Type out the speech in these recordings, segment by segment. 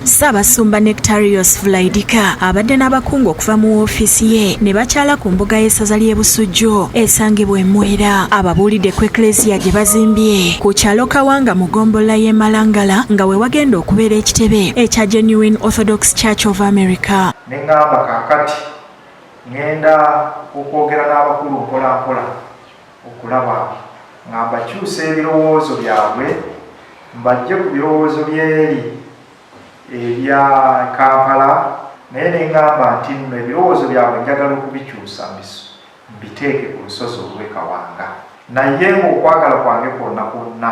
Ssaabasumba Nectarios Vulaidika abadde n'abakungu okuva mu woofiisi ye ne bakyala ku mbuga y'essaza ly'e Busujju esangibwa e Mwera. Ababuulidde ku Eklezia gye bazimbye ku kyalo Kawanga mu ggombolola y'e Malangala nga we wagenda okubeera ekitebe ekya Genuine Orthodox Church of America. Ne ngamba kaakati ngenda okwogera n'abakulu mpolampola okulaba nga mbakyusa ebirowoozo byabwe mbajje ku birowoozo by'eri ebya Kampala, naye ne ngamba nti nno ebirowoozo byabwe njagala okubikyusa mbiteeke ku lusozi olw'e Kawanga. Naye ng'okwagala kwange kwonna kwonna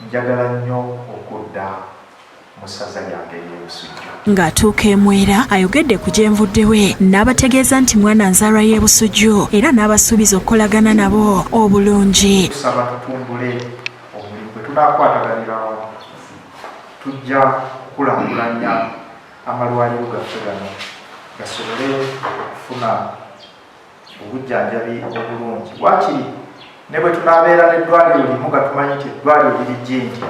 njagala nnyo okudda mu ssaza lyange ery'e Busujju. Ng'atuuka e Mwera ayogedde ku gye nvudde we n'abategeeza nti mwana nzaalwa y'e Busujju era n'abasuubiza okukolagana nabo obulungi. Tusaba tutumbule omulimu gwe tunaakwataganira wamu, tujja kukulaakulanya amalwaliro gaffe gano gasobole okufuna obujjanjabi obulungi. Waakiri ne bwe tunaabeera n'eddwaliro limu nga tumanyi nti eddwaliro liri jjingi,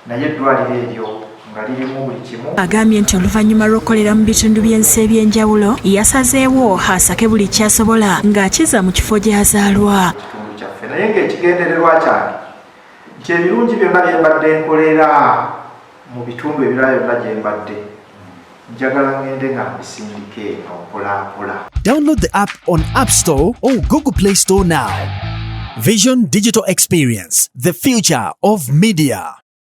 naye eddwaliro eryo nga lirimu buli kimu. Agambye nti oluvannyuma lw'okukolera mu bitundu by'ensi eby'enjawulo yasazeewo asake buli ky'asobola ng'akiza mu kifo gy'azaalwa. Ekitundu kyaffe naye ng'ekigendererwa kyange nti ebirungi byonna bye mbadde nkolera mu bitundu ebirala byonna gye mbadde njagala ngende nga mbisindike mpolampola. Download the app on App Store or Google Play Store now. Vision Digital Experience, the future of media.